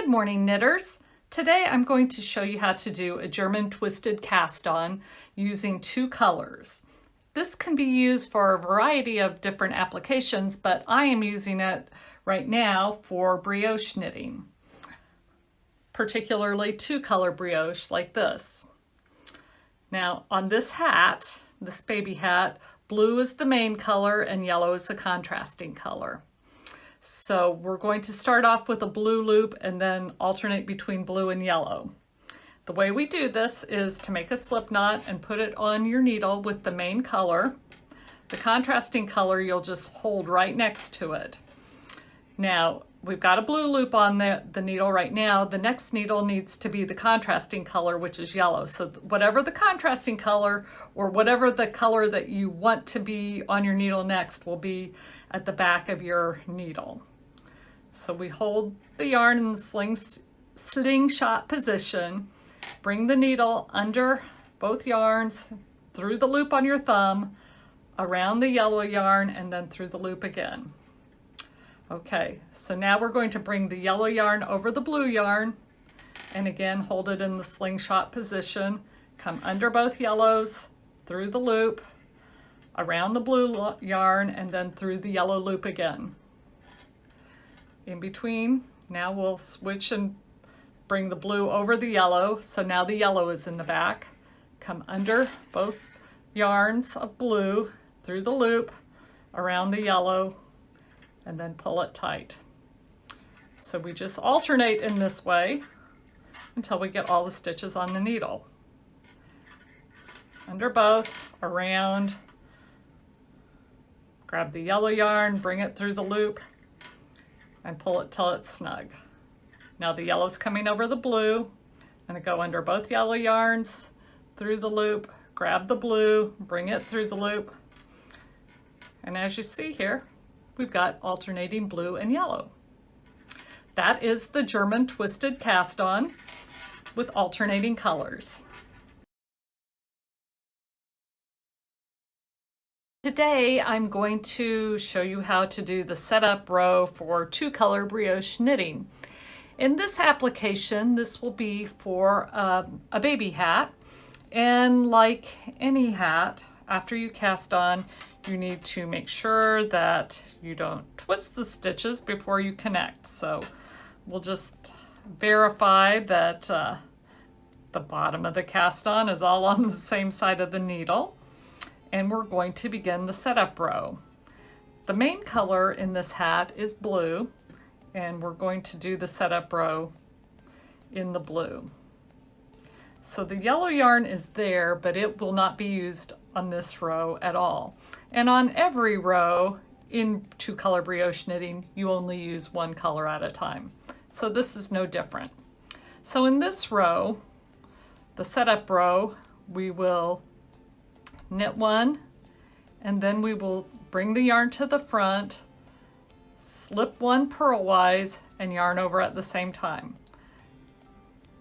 Good morning, knitters. Today I'm going to show you how to do a German twisted cast on using two colors. This can be used for a variety of different applications, but I am using it right now for brioche knitting, particularly two color brioche like this. Now on this hat, this baby hat, blue is the main color and yellow is the contrasting color. So we're going to start off with a blue loop and then alternate between blue and yellow. The way we do this is to make a slip knot and put it on your needle with the main color. The contrasting color you'll just hold right next to it. Now we've got a blue loop on the needle right now. The next needle needs to be the contrasting color, which is yellow. So whatever the contrasting color or whatever the color that you want to be on your needle next will be at the back of your needle. So we hold the yarn in the slingshot position, bring the needle under both yarns, through the loop on your thumb, around the yellow yarn, and then through the loop again. Okay, so now we're going to bring the yellow yarn over the blue yarn, and again hold it in the slingshot position, come under both yellows, through the loop, around the blue yarn, and then through the yellow loop again. In between, now we'll switch and bring the blue over the yellow, so now the yellow is in the back. Come under both yarns of blue, through the loop, around the yellow, and then pull it tight. So we just alternate in this way until we get all the stitches on the needle. Under both, around, grab the yellow yarn, bring it through the loop, and pull it till it's snug. Now the yellow's coming over the blue. I'm going to go under both yellow yarns, through the loop, grab the blue, bring it through the loop. And as you see here, we've got alternating blue and yellow. That is the German twisted cast on with alternating colors. Today I'm going to show you how to do the setup row for two color brioche knitting. In this application, this will be for a baby hat, and like any hat, after you cast on, you need to make sure that you don't twist the stitches before you connect. So we'll just verify that the bottom of the cast on is all on the same side of the needle. And we're going to begin the setup row. The main color in this hat is blue, and we're going to do the setup row in the blue. So the yellow yarn is there, but it will not be used on this row at all. And on every row in two color brioche knitting, you only use one color at a time. So this is no different. So in this row, the setup row, we will knit one, and then we will bring the yarn to the front, slip one purlwise, and yarn over at the same time.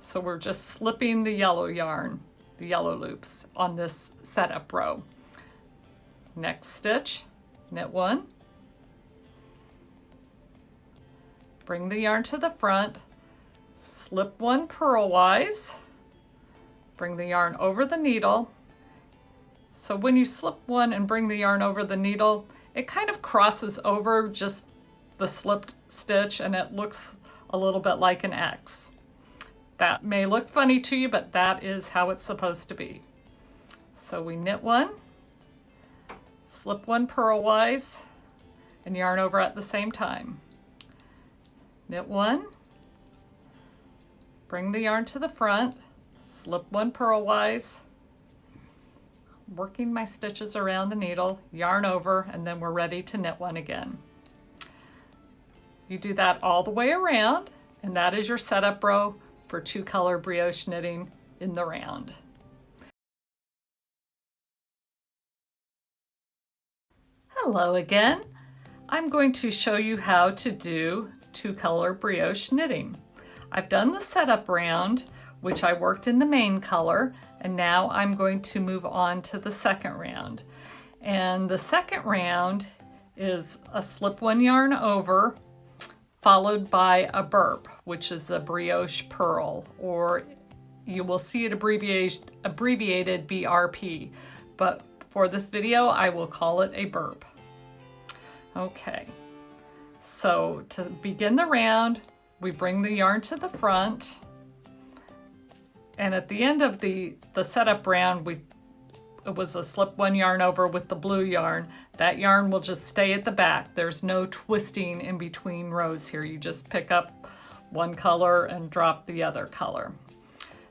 So we're just slipping the yellow yarn, the yellow loops on this setup row. Next stitch, knit one, bring the yarn to the front, slip one purlwise, bring the yarn over the needle. So when you slip one and bring the yarn over the needle, it kind of crosses over just the slipped stitch and it looks a little bit like an X. That may look funny to you, but that is how it's supposed to be. So we knit one, slip one purlwise, and yarn over at the same time. Knit one, bring the yarn to the front, slip one purlwise, working my stitches around the needle, yarn over, and then we're ready to knit one again. You do that all the way around, and that is your setup row for two color brioche knitting in the round. Hello again. I'm going to show you how to do two color brioche knitting. I've done the setup round, which I worked in the main color, and now I'm going to move on to the second round. And the second round is a slip one yarn over, followed by a burp, which is the brioche purl, or you will see it abbreviated BRP, but for this video I will call it a burp. Okay, so to begin the round, we bring the yarn to the front, and at the end of the setup round, it was a slip one yarn over with the blue yarn. That yarn will just stay at the back. There's no twisting in between rows here. You just pick up one color and drop the other color.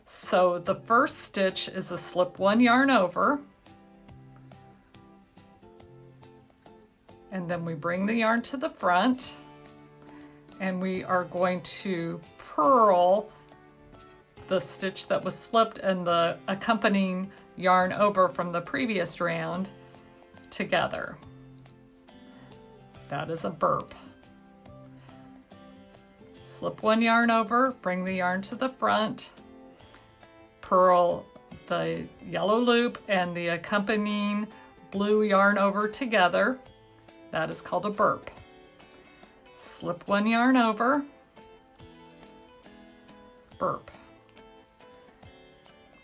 So the first stitch is a slip one yarn over, and then we bring the yarn to the front, and we are going to purl the stitch that was slipped and the accompanying yarn over from the previous round together. That is a burp. Slip one yarn over, bring the yarn to the front, purl the yellow loop and the accompanying blue yarn over together. That is called a burp. Slip one yarn over, burp.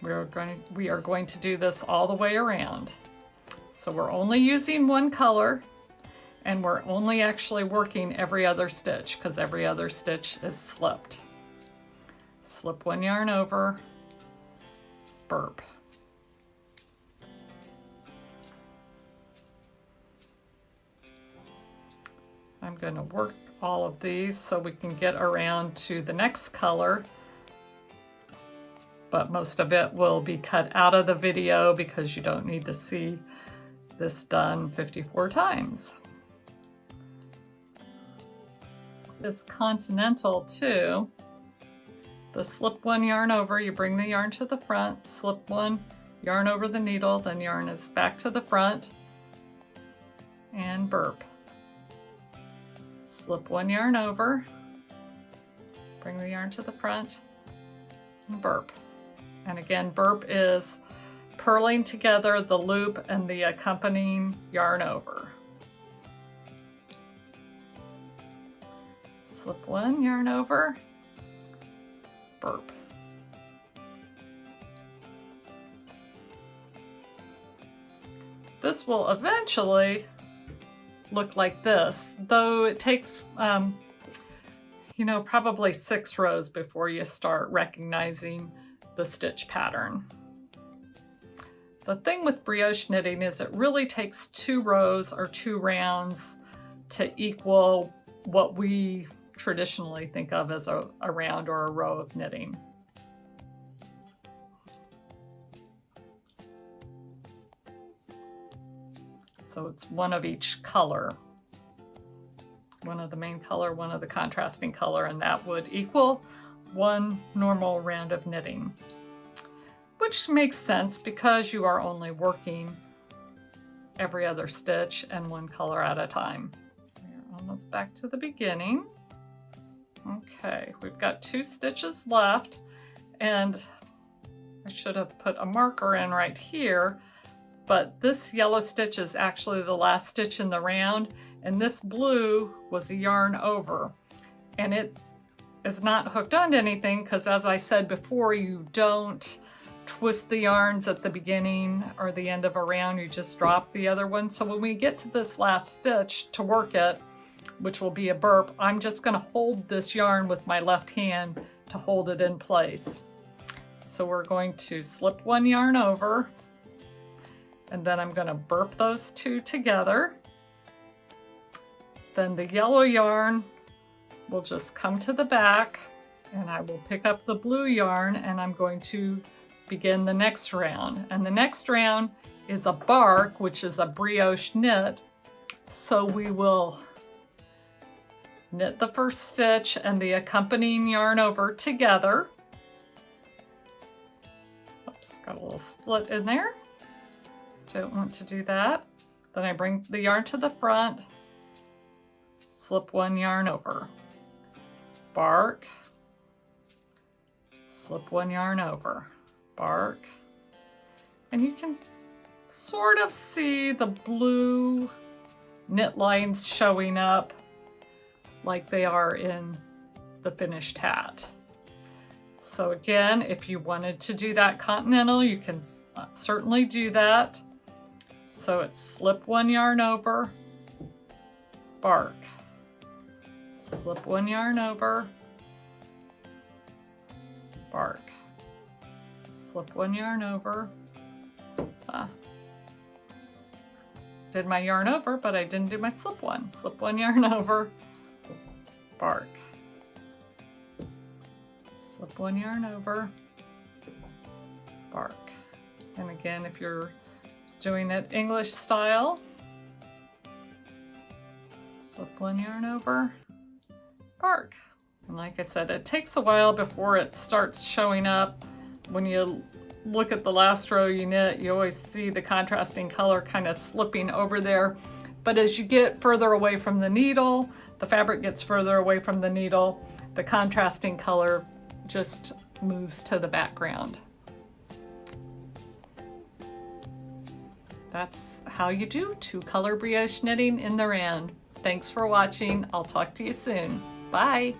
We are going to do this all the way around. So we're only using one color, and we're only actually working every other stitch because every other stitch is slipped. Slip one yarn over, burp. I'm going to work all of these so we can get around to the next color, but most of it will be cut out of the video because you don't need to see this done 54 times. This Continental too, the slip one yarn over, you bring the yarn to the front, slip one yarn over the needle, then yarn is back to the front, and burp. Slip one yarn over, bring the yarn to the front, and burp. And again, burp is purling together the loop and the accompanying yarn over. Slip one yarn over, burp. This will eventually look like this, though it takes probably 6 rows before you start recognizing the stitch pattern. The thing with brioche knitting is it really takes 2 rows or 2 rounds to equal what we traditionally think of as a round or a row of knitting. So it's one of each color. One of the main color, one of the contrasting color, and that would equal 1 normal round of knitting. Which makes sense because you are only working every other stitch and 1 color at a time. We're almost back to the beginning. Okay, we've got 2 stitches left, and I should have put a marker in right here, but this yellow stitch is actually the last stitch in the round, and this blue was a yarn over, and it is not hooked onto anything because, as I said before, you don't twist the yarns at the beginning or the end of a round, you just drop the other one. So when we get to this last stitch to work it, which will be a burp, I'm just going to hold this yarn with my left hand to hold it in place. So we're going to slip 1 yarn over, and then I'm going to burp those 2 together. Then the yellow yarn will just come to the back, and I will pick up the blue yarn, and I'm going to begin the next round. And the next round is a bark, which is a brioche knit. So we will knit the first stitch and the accompanying yarn over together. Oops, got a little split in there. Don't want to do that. Then I bring the yarn to the front, slip 1 yarn over, bark, slip 1 yarn over, bark, and you can sort of see the blue knit lines showing up like they are in the finished hat. So again, if you wanted to do that continental, you can certainly do that. So it's slip one yarn over, bark, slip one yarn over, bark, slip one yarn over. Did my yarn over, but I didn't do my slip one. Slip one yarn over, bark, slip one yarn over, bark. And again, if you're doing it English style, slip one yarn over, bark. And like I said, it takes a while before it starts showing up. When you look at the last row you knit, you always see the contrasting color kind of slipping over there. But as you get further away from the needle, the fabric gets further away from the needle, the contrasting color just moves to the background. That's how you do 2 color brioche knitting in the round. Thanks for watching. I'll talk to you soon. Bye.